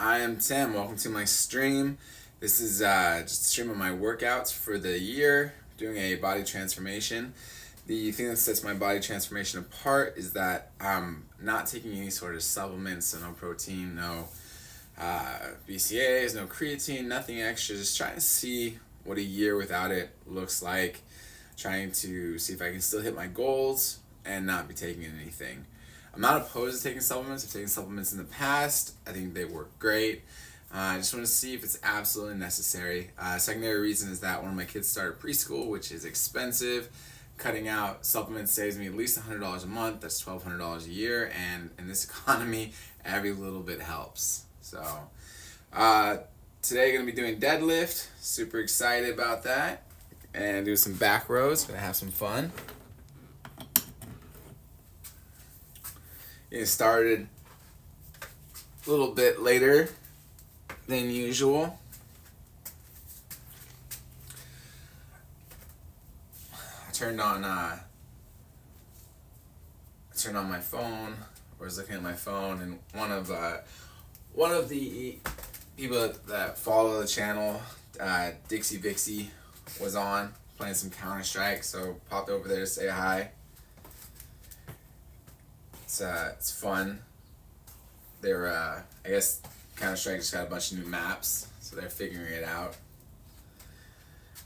I am Tim. Welcome to my stream. This is just a stream of my workouts for the year, doing a body transformation. The thing that sets my body transformation apart is that I'm not taking any sort of supplements, so no protein, no BCAAs, no creatine, nothing extra. Just trying to see what a year without it looks like. Trying to see if I can still hit my goals and not be taking anything. I'm not opposed to taking supplements. I've taken supplements in the past. I think they work great. I just want to see if it's absolutely necessary. Secondary reason is that one of my kids started preschool, which is expensive. Cutting out supplements saves me at least $100 a month. That's $1,200 a year. And in this economy, every little bit helps. So today going to be doing deadlift. Super excited about that. And do some back rows. Going to have some fun. Getting started a little bit later than usual. I turned on my phone, or was looking at my phone, and one of the people that follow the channel, Dixie Vixie, was on playing some Counter-Strike, so popped over there to say hi. It's fun. They're I guess Counter-Strike just got a bunch of new maps, so they're figuring it out.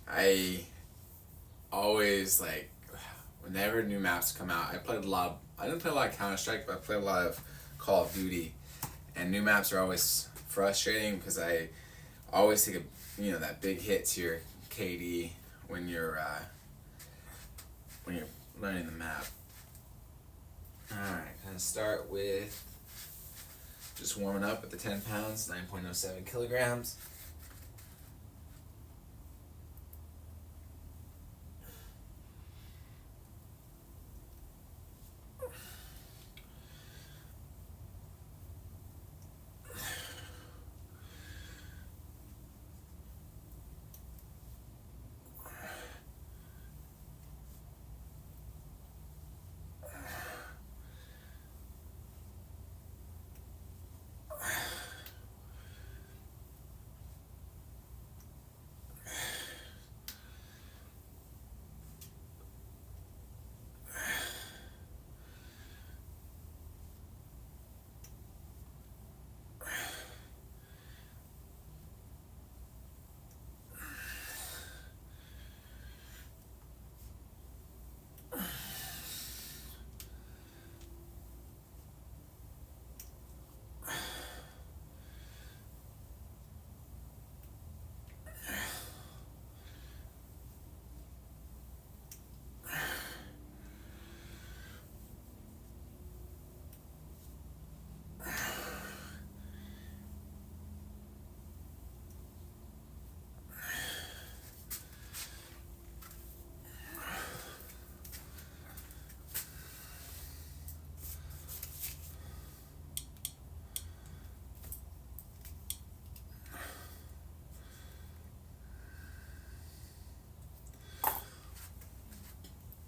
I always whenever new maps come out. I didn't play a lot of Counter-Strike, but I played a lot of Call of Duty, and new maps are always frustrating because I always take that big hit to your KD when you're learning the map. Alright, gonna start with just warming up at the 10 pounds, 9.07 kilograms.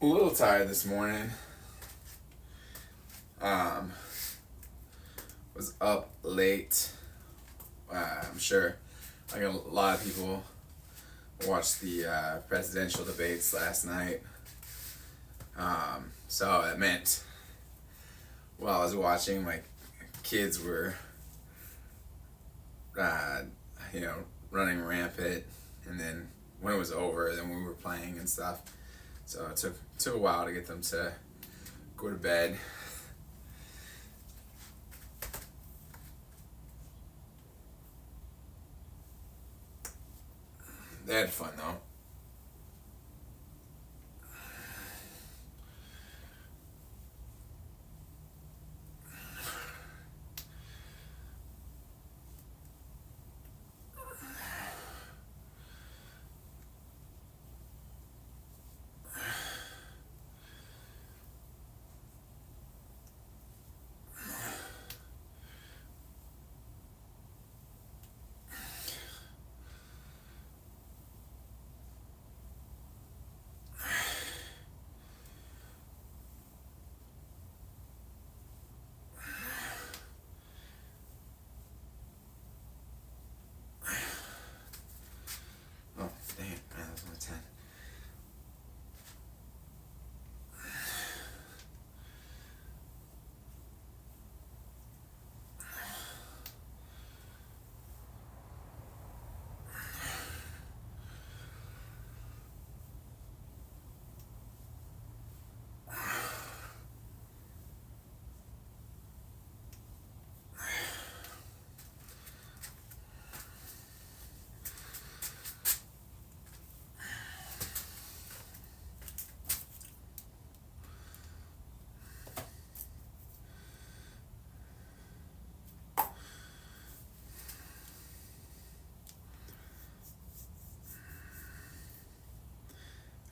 A little tired this morning. Was up late. I'm sure like a lot of people watched the presidential debates last night. So it meant while I was watching, my kids were running rampant, and then when it was over, then we were playing and stuff. So it took a while to get them to go to bed. They had fun though.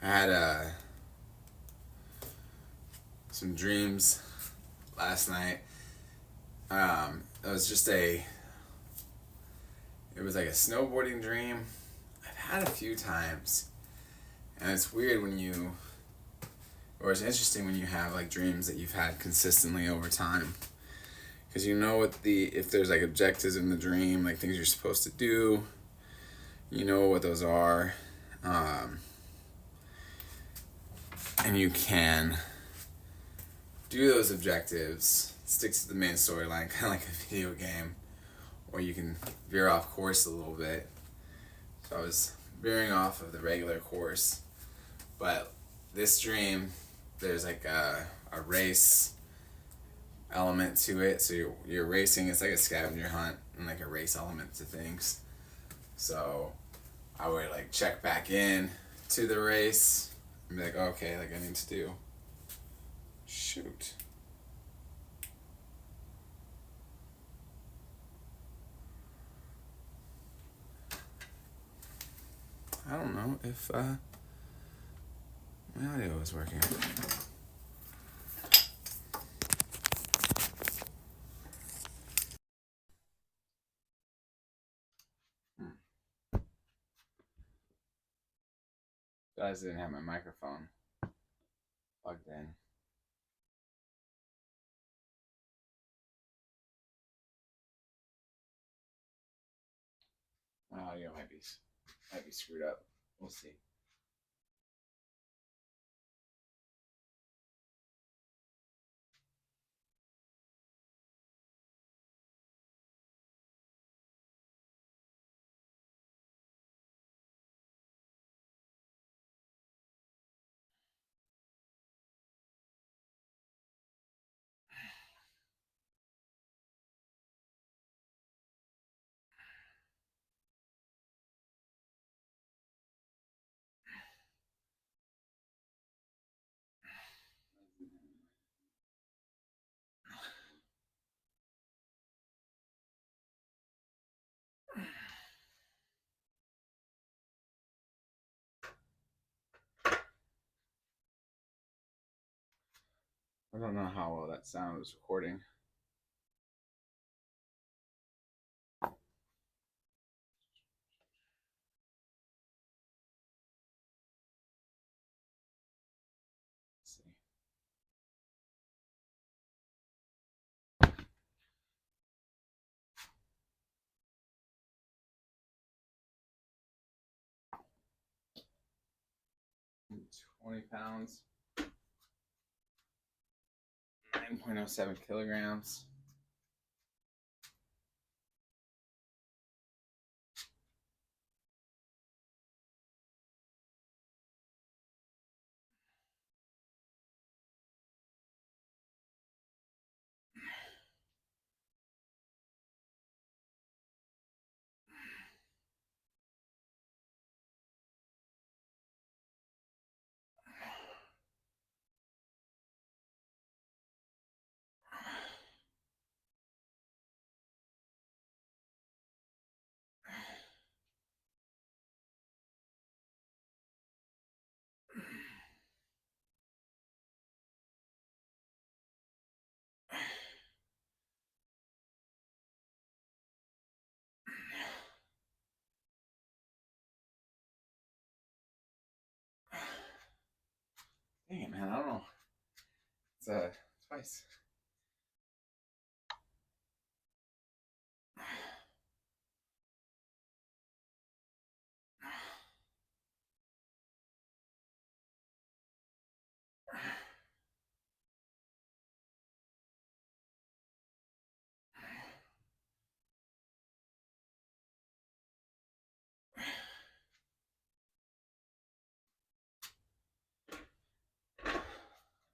I had some dreams last night. It was just it was like a snowboarding dream. I've had a few times, and it's weird or it's interesting when you have like dreams that you've had consistently over time, because you know if there's like objectives in the dream, like things you're supposed to do, you know what those are, and you can do those objectives, stick to the main storyline, kind of like a video game, or you can veer off course a little bit. So I was veering off of the regular course, but this dream, there's like a race element to it. So you're racing. It's like a scavenger hunt and like a race element to things. So I would like check back in to the race and be like, okay, like I need to do. Shoot. I don't know if my audio is working. Guys, didn't have my microphone plugged in. My audio might be screwed up. We'll see. I don't know how well that sound was recording. Let's see. £20, 9.07 kilograms. Dang it, man! I don't know. It's twice.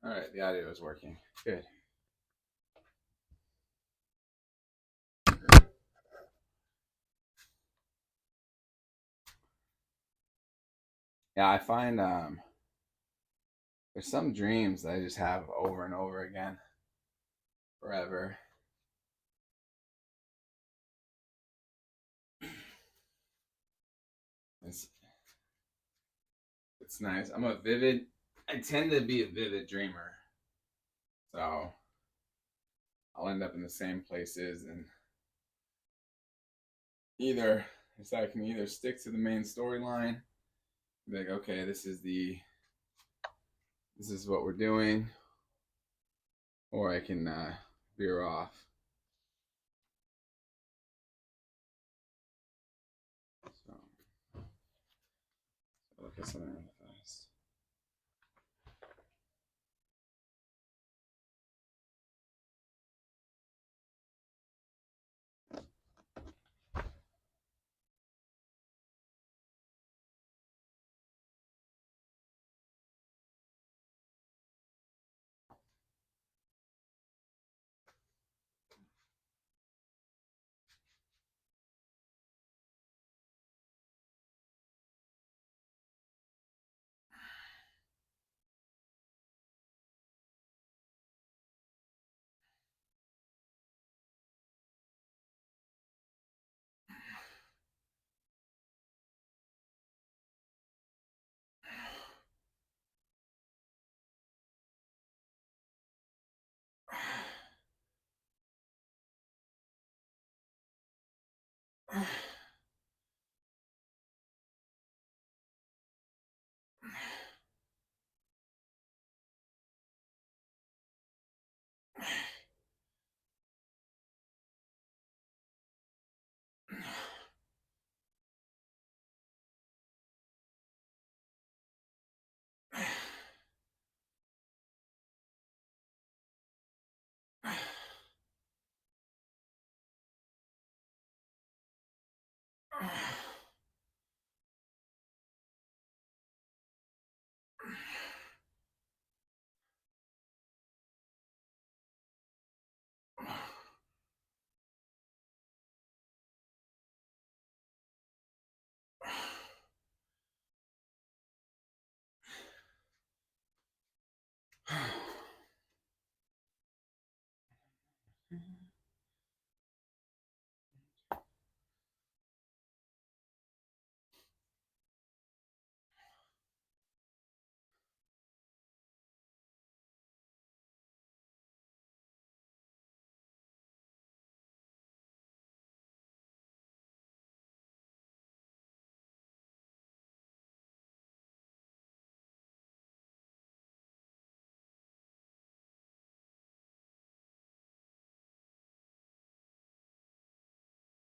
All right, the audio is working. Good. Yeah, I find there's some dreams that I just have over and over again, forever. It's It's nice. I tend to be a vivid dreamer. So I'll end up in the same places and either so I can either stick to the main storyline, be like, okay, this is what we're doing, or I can veer off. So look at something really fast.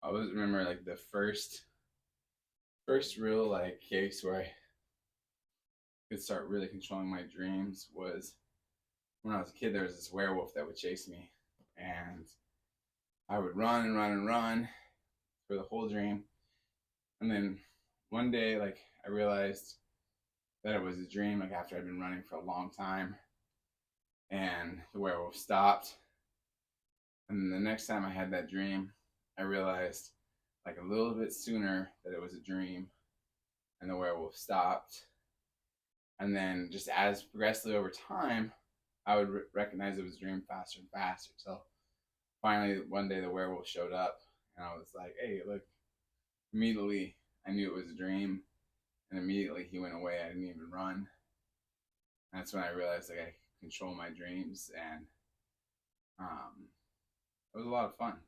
I always remember like the first real like case where I could start really controlling my dreams was when I was a kid. There was this werewolf that would chase me, and I would run and run and run for the whole dream. And then one day, like I realized that it was a dream. Like after I'd been running for a long time, and the werewolf stopped. And then the next time I had that dream, I realized like a little bit sooner that it was a dream, and the werewolf stopped. And then just as progressively over time, I would recognize it was a dream faster and faster. So finally, one day the werewolf showed up, and I was like, "Hey, look!" Immediately, I knew it was a dream, and immediately he went away. I didn't even run. And that's when I realized like I could control my dreams, and um, it was a lot of fun. I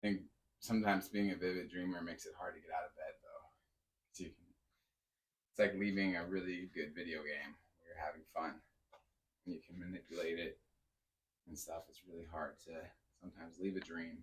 think sometimes being a vivid dreamer makes it hard to get out of bed, though. So you can, it's like leaving a really good video game where you're having fun and you can manipulate it and stuff. It's really hard to sometimes leave a dream.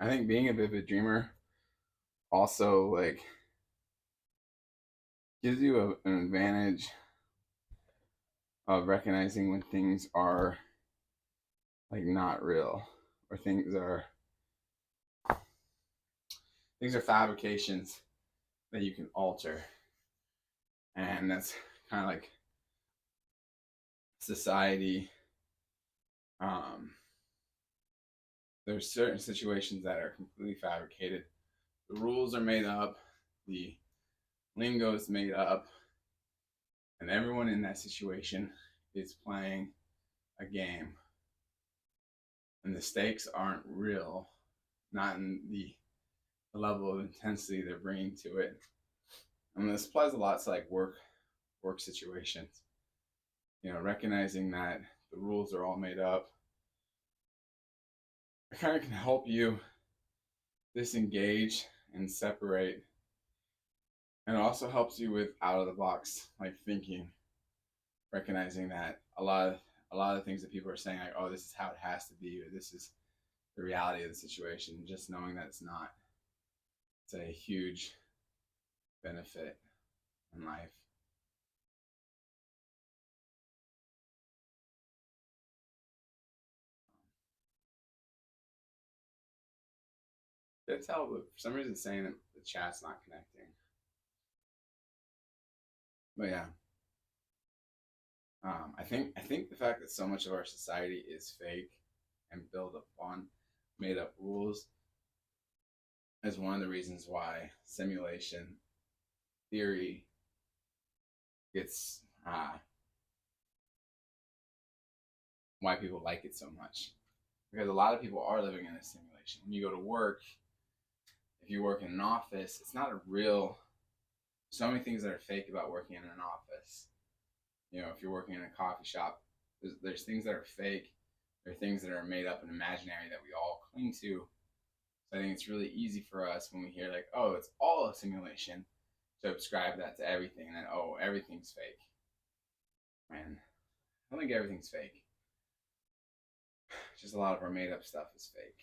I think being a vivid dreamer also like gives you an advantage of recognizing when things are like not real, or things are fabrications that you can alter. And that's kind of like society. There's certain situations that are completely fabricated. The rules are made up, the lingo is made up, and everyone in that situation is playing a game. And the stakes aren't real, not in the level of intensity they're bringing to it. And this applies a lot to like work situations. Recognizing that the rules are all made up. It kind of can help you disengage and separate. And it also helps you with out of the box like thinking, recognizing that a lot of things that people are saying, like, oh, this is how it has to be, or this is the reality of the situation. Just knowing that it's not. It's a huge benefit in life. Can't tell, but for some reason it's saying that the chat's not connecting. But yeah, I think the fact that so much of our society is fake and built upon made up rules is one of the reasons why simulation theory gets why people like it so much, because a lot of people are living in a simulation. When you go to work, if you work in an office, it's not a real. So many things that are fake about working in an office. If you're working in a coffee shop, there's things that are fake. There are things that are made up and imaginary that we all cling to. So I think it's really easy for us when we hear like, oh, it's all a simulation, to ascribe that to everything, and then, oh, everything's fake. Man, I don't think everything's fake. Just a lot of our made up stuff is fake.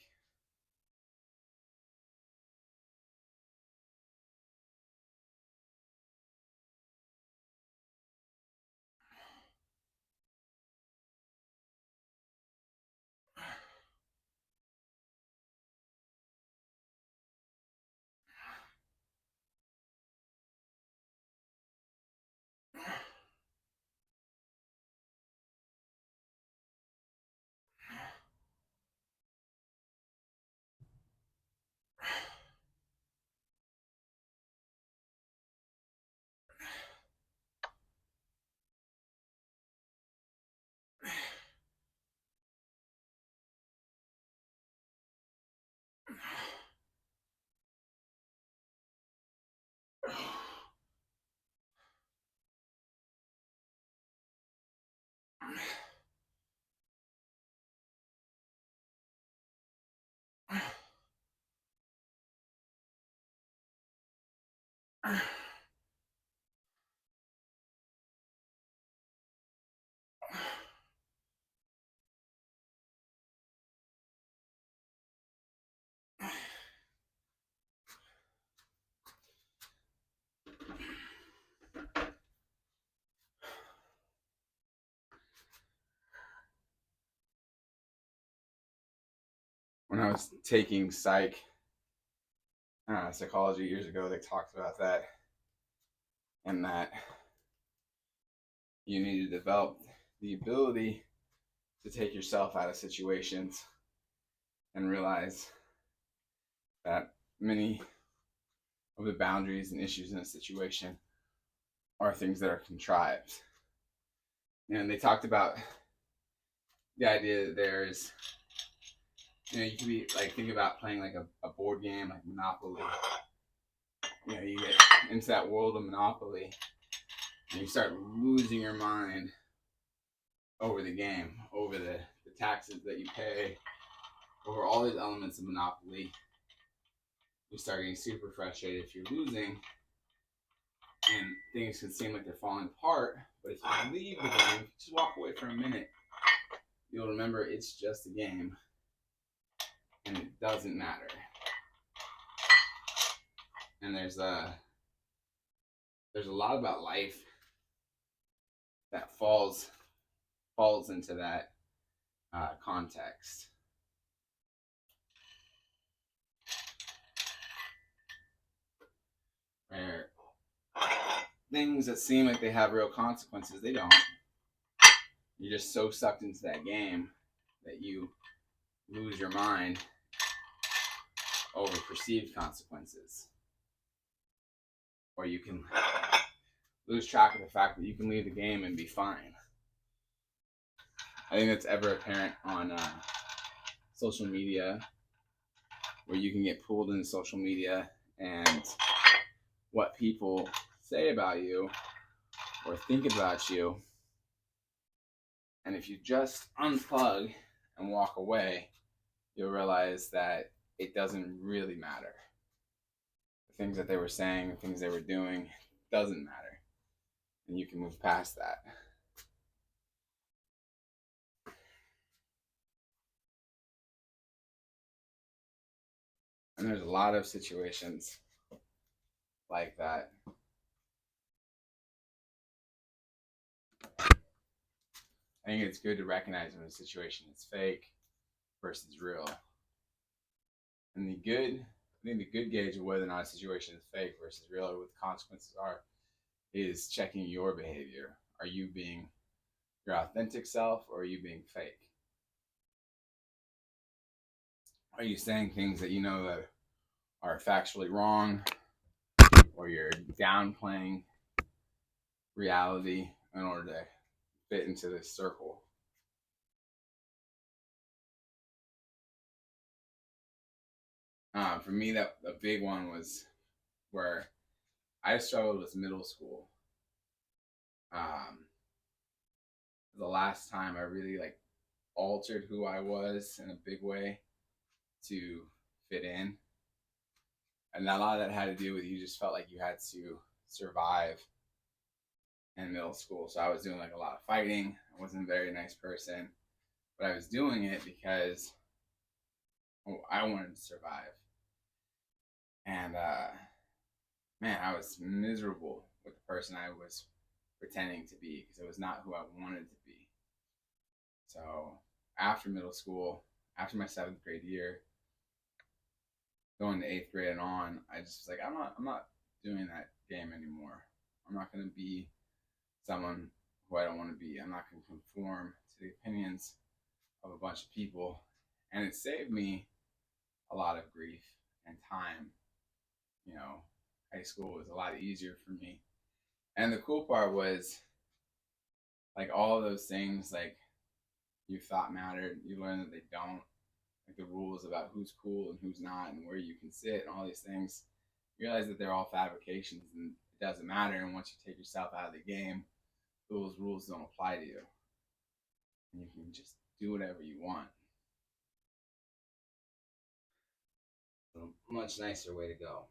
When I was taking psychology years ago, they talked about that, and that you need to develop the ability to take yourself out of situations and realize that many of the boundaries and issues in a situation are things that are contrived. And they talked about the idea that there's, you can be like, think about playing like a board game like Monopoly. You get into that world of Monopoly and you start losing your mind over the game, over the taxes that you pay, over all these elements of Monopoly. You start getting super frustrated if you're losing, and things can seem like they're falling apart. But if you leave the game, just walk away for a minute, you'll remember it's just a game, and it doesn't matter. And there's a lot about life that falls into that context. Where things that seem like they have real consequences, they don't. You're just so sucked into that game that you lose your mind over perceived consequences. Or you can lose track of the fact that you can leave the game and be fine. I think that's ever apparent on social media, where you can get pulled into social media and what people say about you or think about you. And if you just unplug and walk away, you'll realize that it doesn't really matter. The things that they were saying, the things they were doing, doesn't matter. And you can move past that. And there's a lot of situations like that. I think it's good to recognize when a situation is fake versus real. And I think the good gauge of whether or not a situation is fake versus real or what the consequences are is checking your behavior. Are you being your authentic self or are you being fake? Are you saying things that you know that are factually wrong, or you're downplaying reality in order to fit into this circle? For me, that a big one was where I struggled with middle school. Um, the last time I really like altered who I was in a big way to fit in, and a lot of that had to do with you just felt like you had to survive in middle school. So I was doing like a lot of fighting. I wasn't a very nice person, but I was doing it because I wanted to survive. And man, I was miserable with the person I was pretending to be because it was not who I wanted to be. So after middle school, after my seventh grade year, going to eighth grade and on, I just was like, I'm not doing that game anymore. I'm not going to be someone who I don't want to be. I'm not going to conform to the opinions of a bunch of people. And it saved me a lot of grief and time. You know, high school was a lot easier for me. And the cool part was, like, all of those things, like, you thought mattered, you learn that they don't. Like the rules about who's cool and who's not and where you can sit and all these things. You realize that they're all fabrications and it doesn't matter. And once you take yourself out of the game, those rules don't apply to you. And you can just do whatever you want. So, much nicer way to go.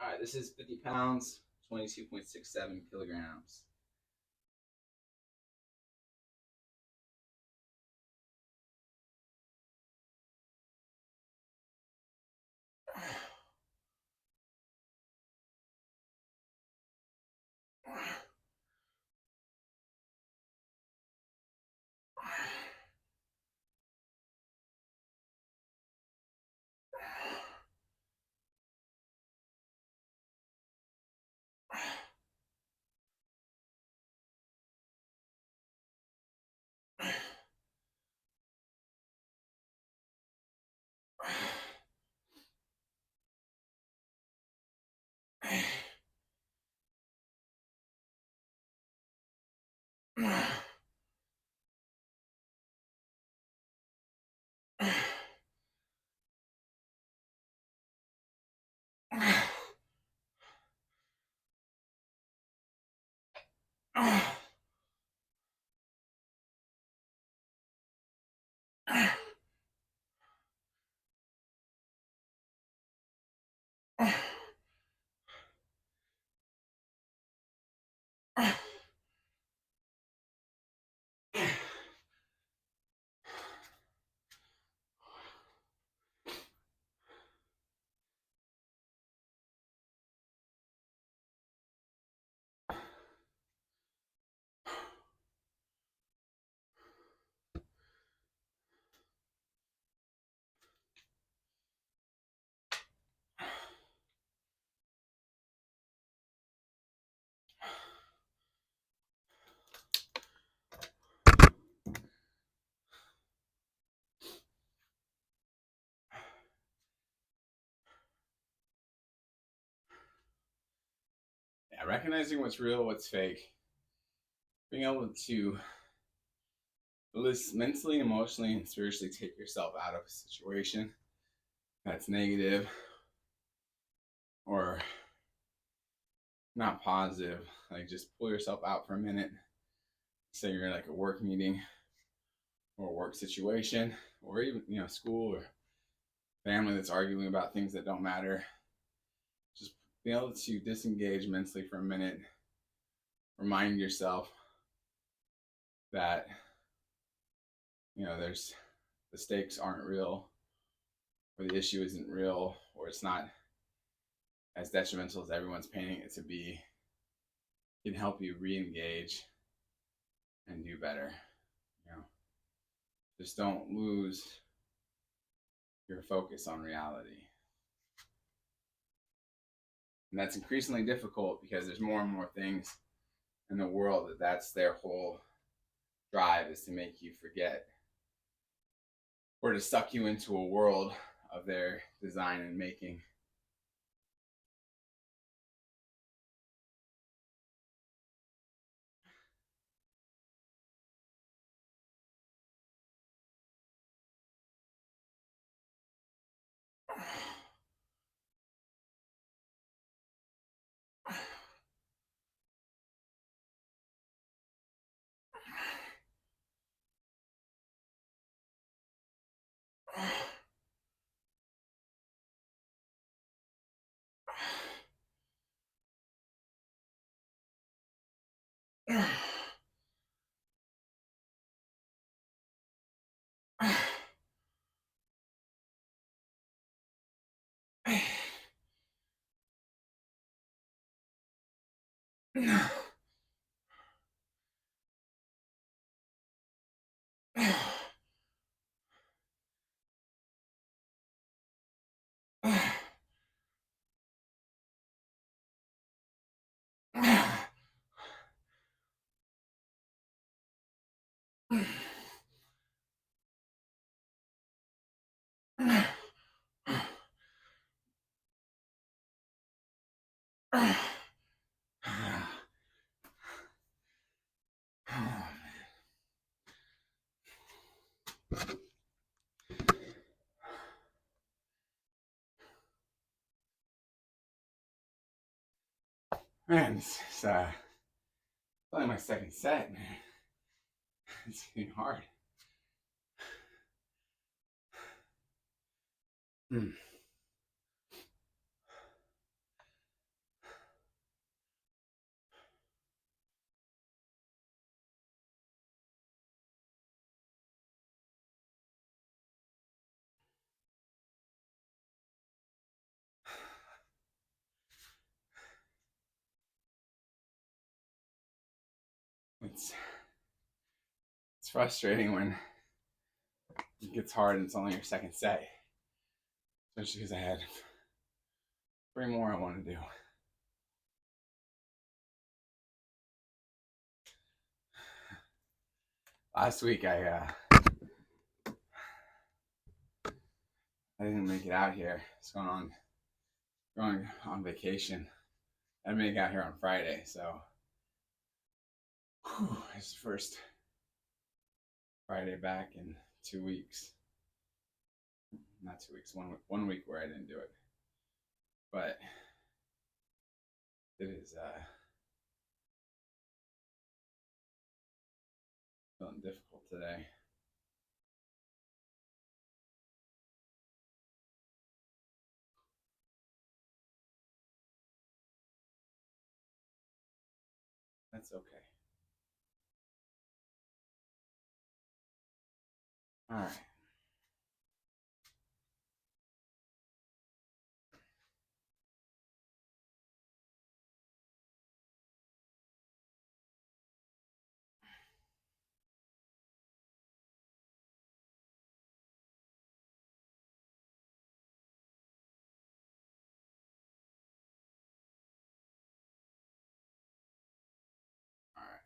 All right, this is 50 pounds, 22.67 kilograms. recognizing what's real, what's fake, being able to at least mentally, emotionally, and spiritually take yourself out of a situation that's negative or not positive. Like just pull yourself out for a minute. Say you're in like a work meeting or a work situation, or even school or family that's arguing about things that don't matter. Just be able to disengage mentally for a minute. Remind yourself that there's the stakes aren't real, or the issue isn't real, or it's not as detrimental as everyone's painting it to be. It can help you re-engage and do better. Just don't lose your focus on reality. And that's increasingly difficult because there's more and more things in the world that's their whole drive, is to make you forget or to suck you into a world of their design and making. Man, it's only my second set, man. It's getting hard. It's frustrating when it gets hard and it's only your second set, especially because I had 3 more I want to do. Last week I didn't make it out here. It's going on vacation. I didn't make it out here on Friday, so it's the first Friday back in 2 weeks. Not 2 weeks, 1 week where I didn't do it. But it is feeling difficult today. That's okay. All right. All right.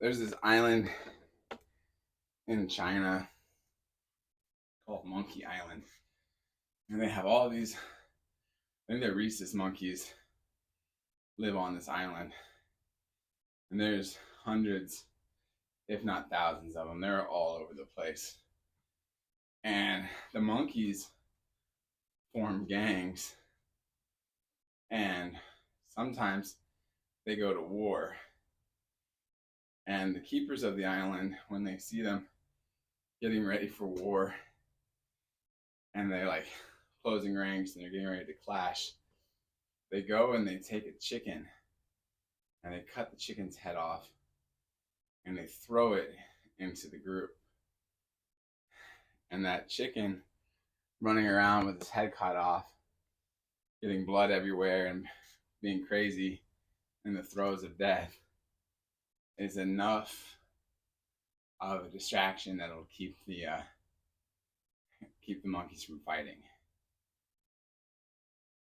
There's this island in China called Monkey Island, and they have all these. I think they're rhesus monkeys live on this island, and there's hundreds, if not thousands of them. They're all over the place, and the monkeys form gangs, and sometimes they go to war. And the keepers of the island, when they see them getting ready for war, and they're like closing ranks and they're getting ready to clash, they go and they take a chicken and they cut the chicken's head off and they throw it into the group. And that chicken running around with his head cut off, getting blood everywhere and being crazy in the throes of death is enough of a distraction that'll keep the monkeys from fighting.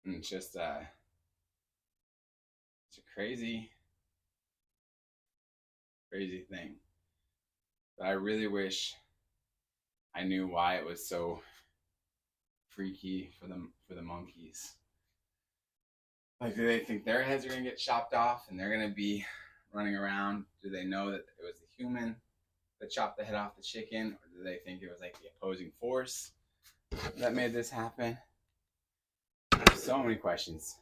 And it's just it's a crazy thing. But I really wish I knew why it was so freaky for the monkeys. Like, do they think their heads are gonna get chopped off and they're gonna be running around? Do they know that it was the human that chopped the head off the chicken, or do they think it was like the opposing force that made this happen? There's so many questions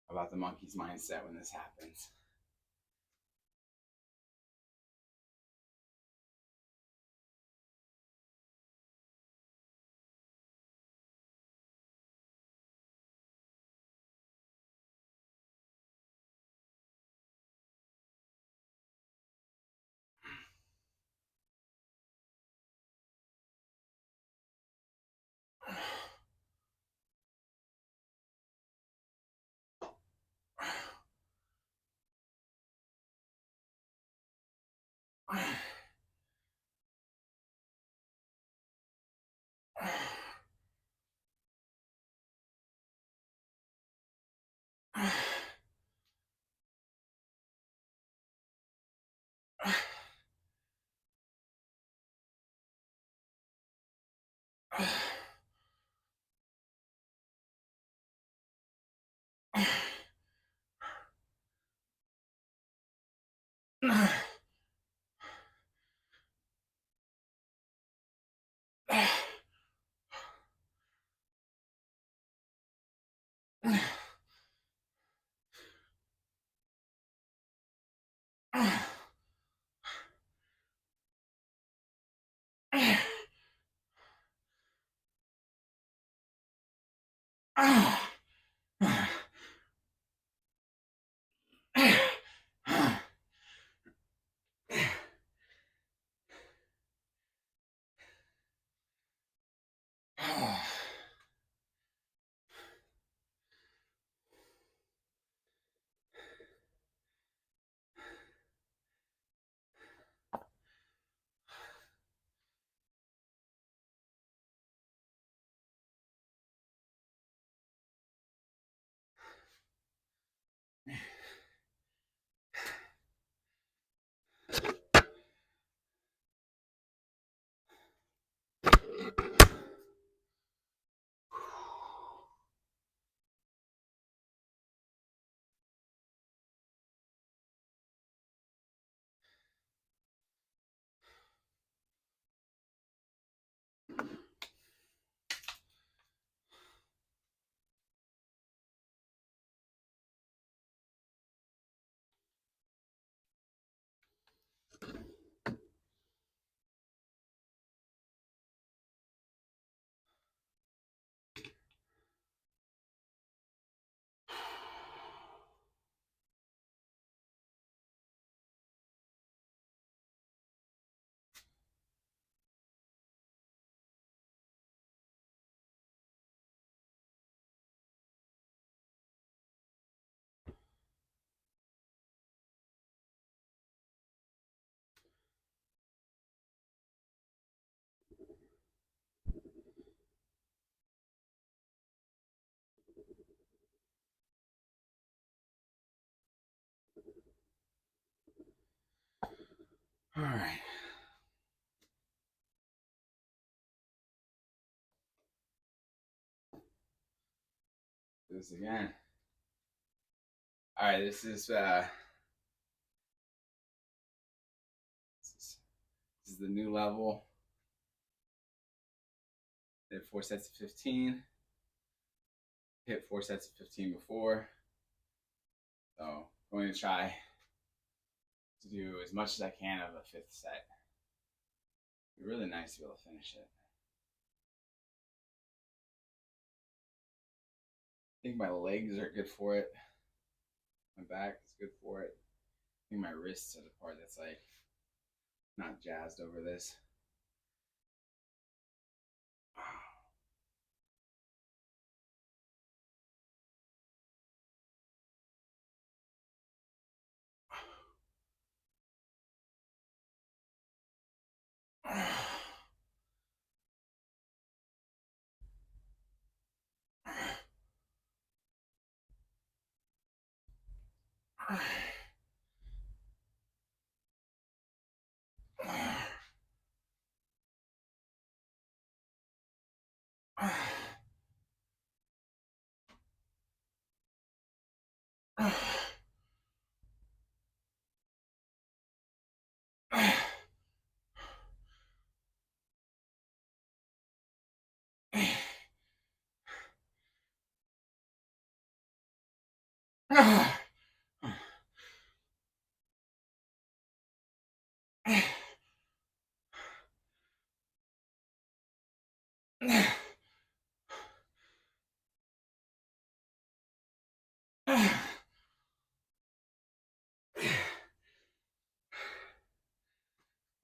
about the monkey's mindset when this happens. All right. Do this again. All right, this is the new level. Did 4 sets of 15. Hit 4 sets of 15 before. So I'm going to try to do as much as I can of a 5th set. It'd be really nice to be able to finish it. I think my legs are good for it. My back is good for it. I think my wrists are the part that's like not jazzed over this.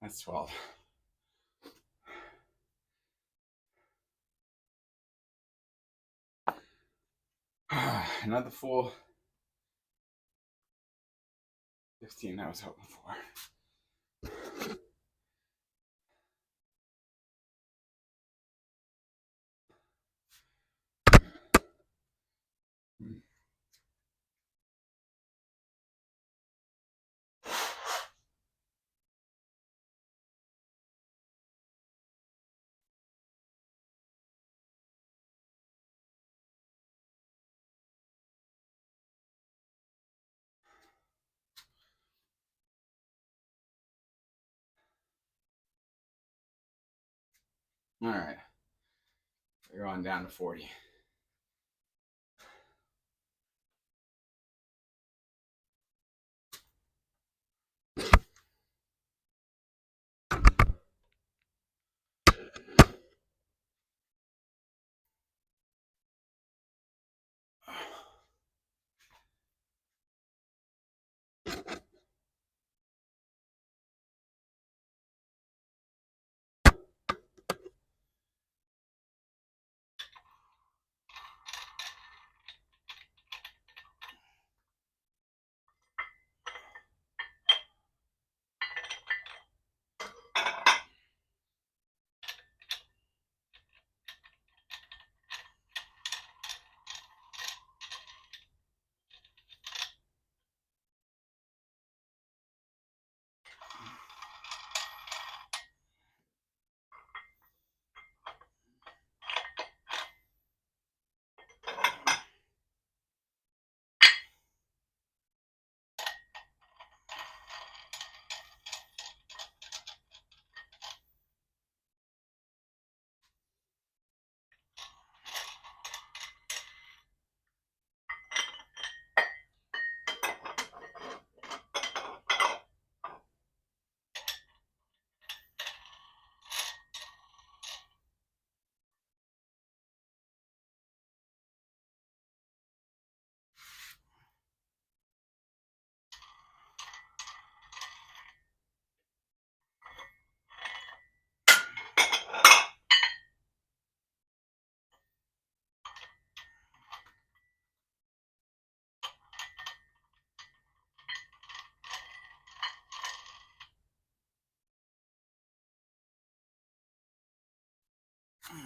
That's 12. Not the full 15 I was hoping for. All right. We're on down to 40. All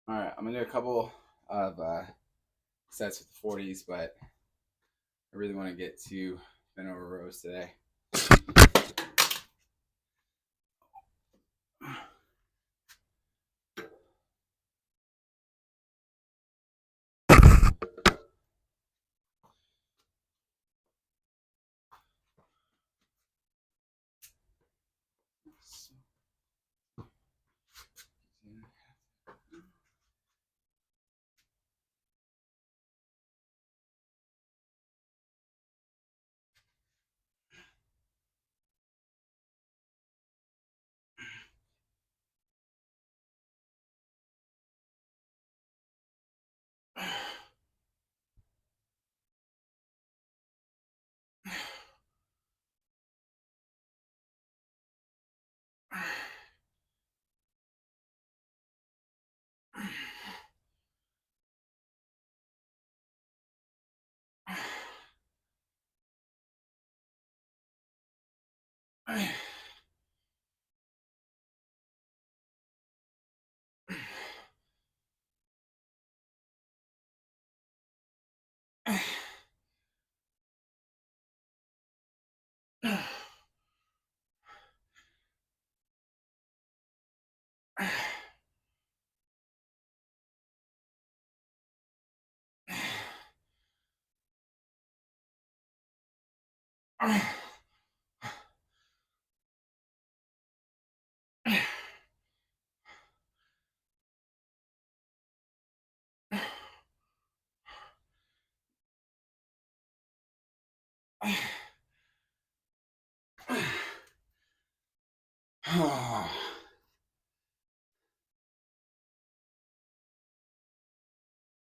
right, I'm gonna do a couple of sets with the 40s, but I really want to get to bent over rows today.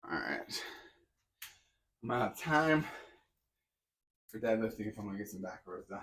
All right, I'm out of time for deadlifting if I'm gonna get some back rows done.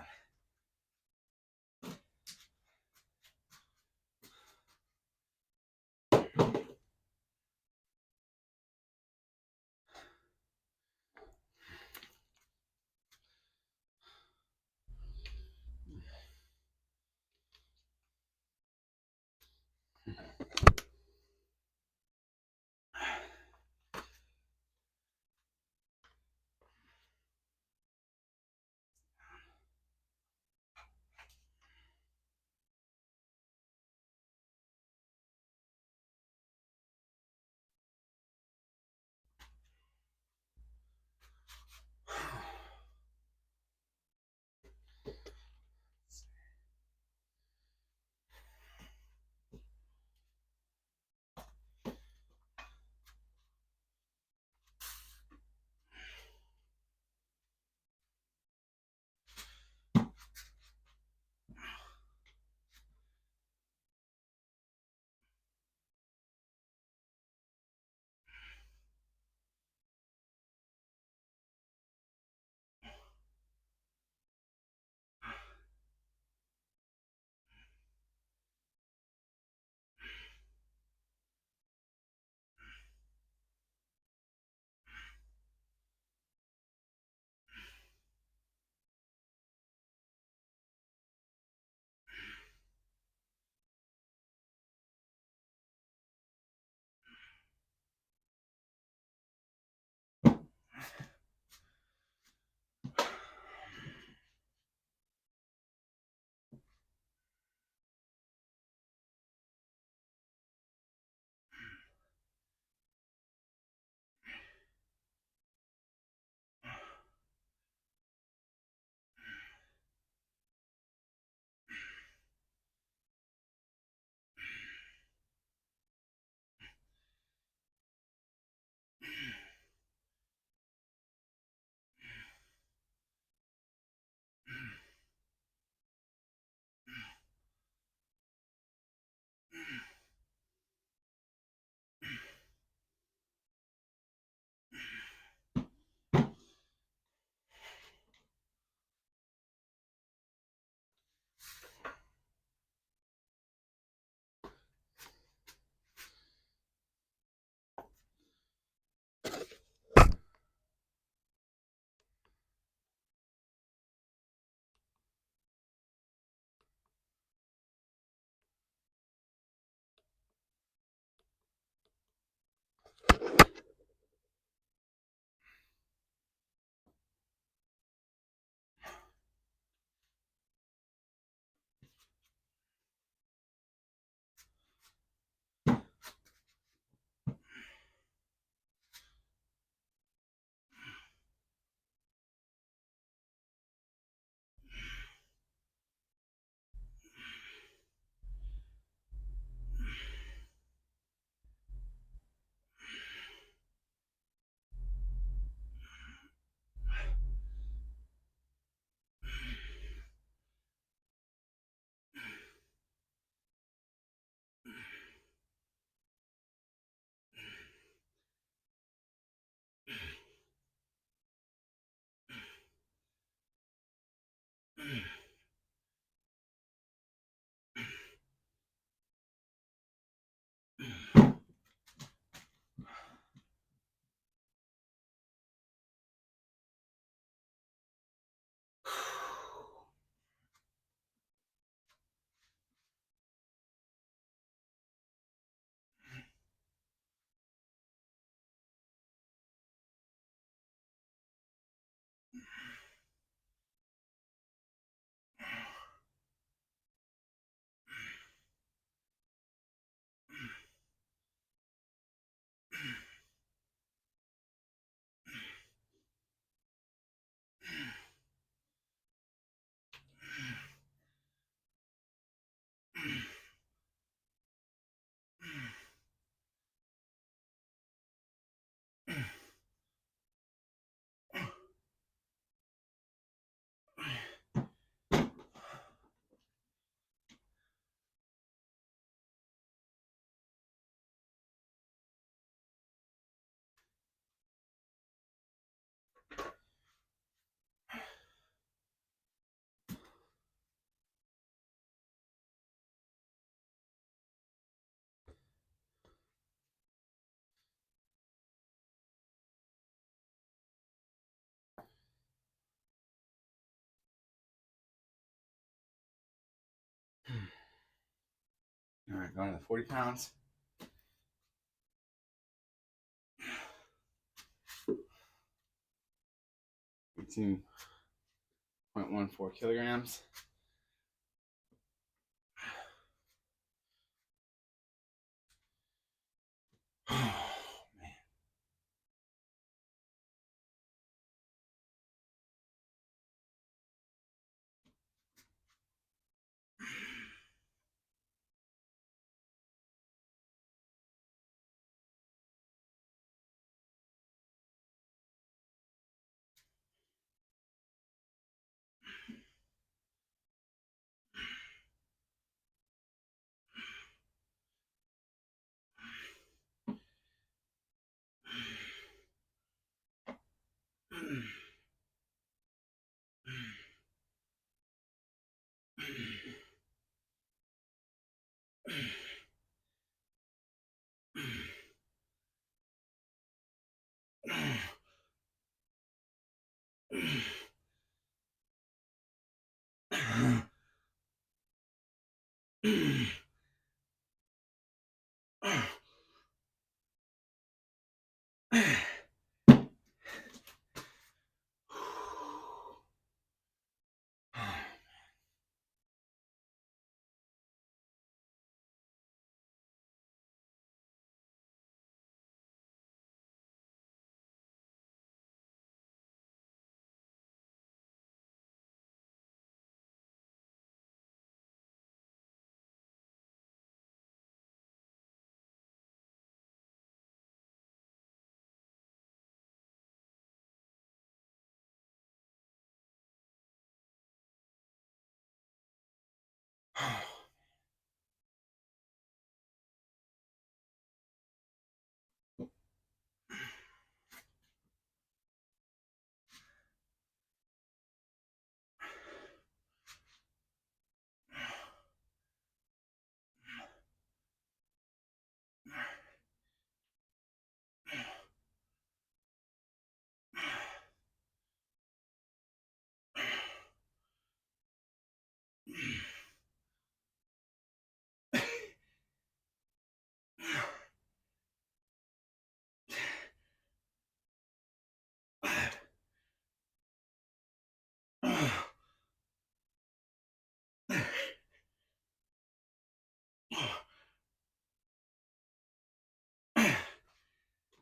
All right, going to the 40 pounds. 18.14 kilograms. Oh, man.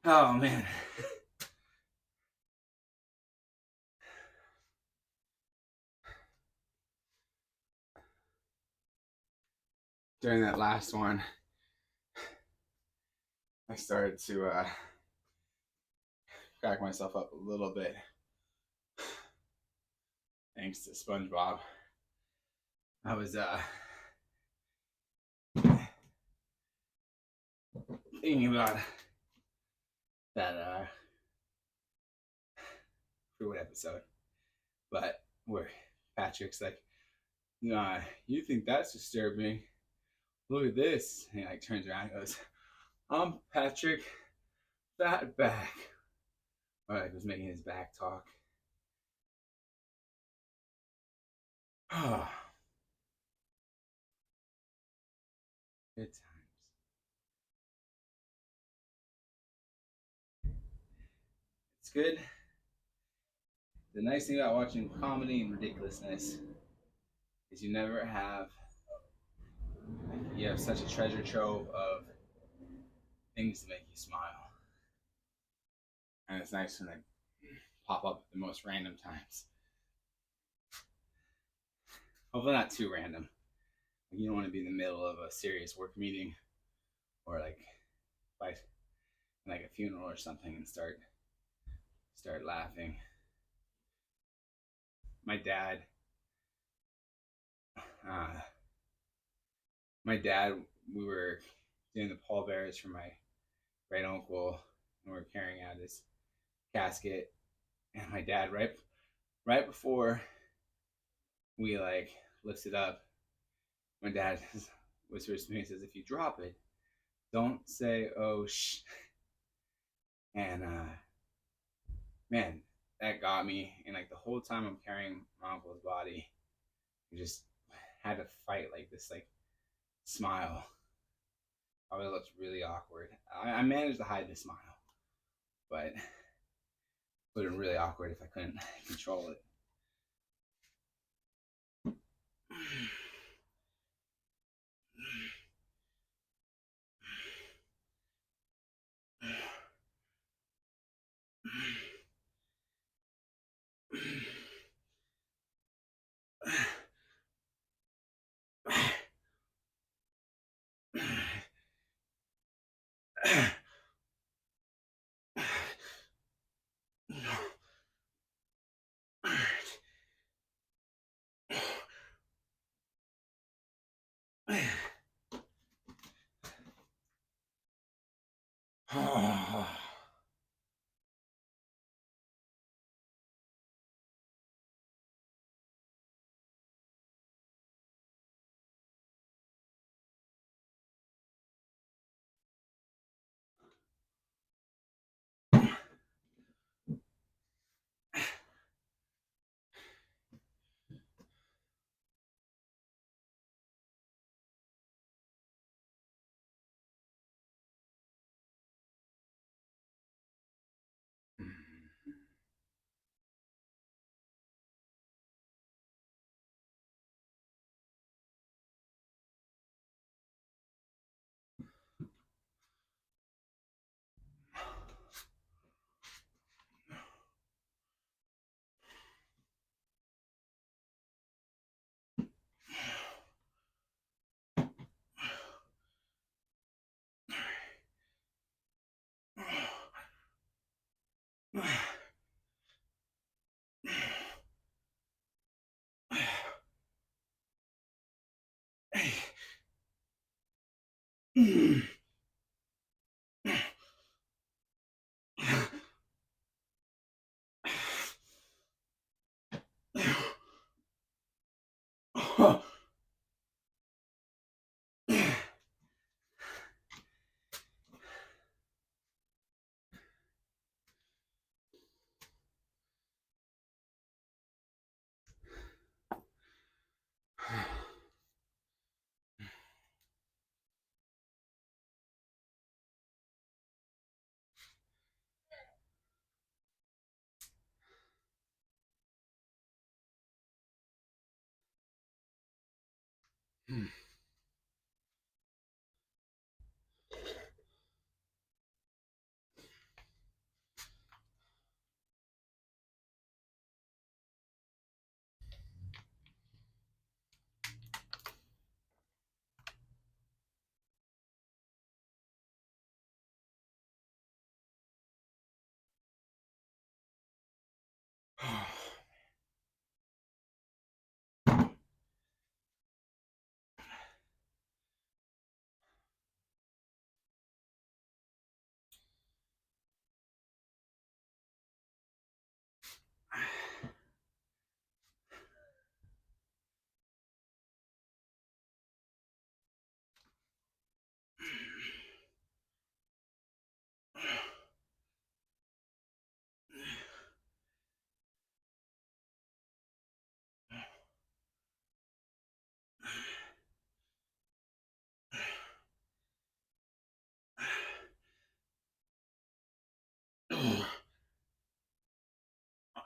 Oh man. During that last one, I started to crack myself up a little bit. Thanks to SpongeBob. I was thinking about that fruit episode, but where Patrick's like, "Nah, you think that's disturbing? Look at this." And he like turns around and goes, "I'm Patrick Fatback." Or like was making his back talk. Oh, good times. It's good. The nice thing about watching comedy and ridiculousness is you have such a treasure trove of things to make you smile. And it's nice when they pop up at the most random times. Hopefully not too random. Like you don't want to be in the middle of a serious work meeting or like a funeral or something and start laughing. My dad uh, we were doing the pallbearers for my great uncle, and we were carrying out his casket. And my dad, right before we like lifts it up, my dad whispers to me and says, "If you drop it, don't say oh shh." And man, that got me. And like the whole time I'm carrying my uncle's body, I just had to fight like this like smile. Probably looks really awkward. I managed to hide the smile, but it would have been really awkward if I couldn't control it.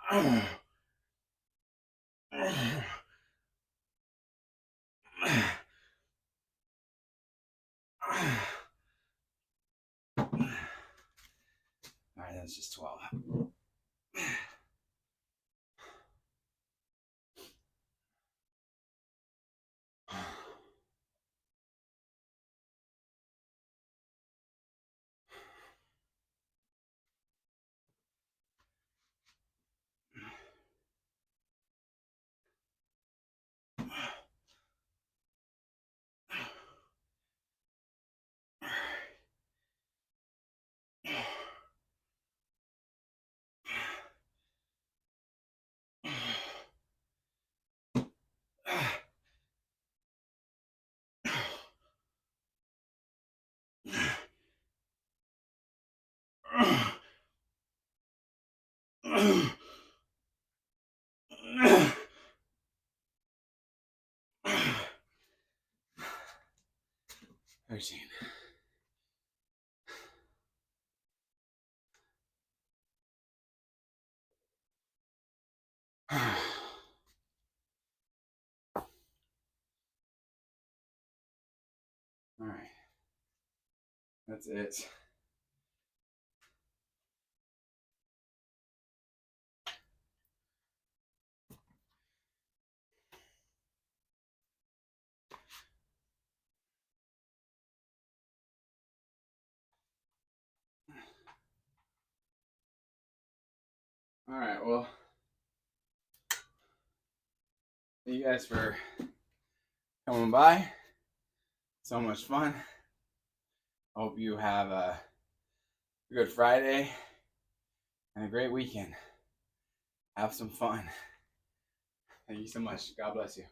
All right, that's just 12. All 13. All right. That's it. All right. Well, thank you guys for coming by. So much fun. Hope you have a good Friday and a great weekend. Have some fun. Thank you so much. God bless you.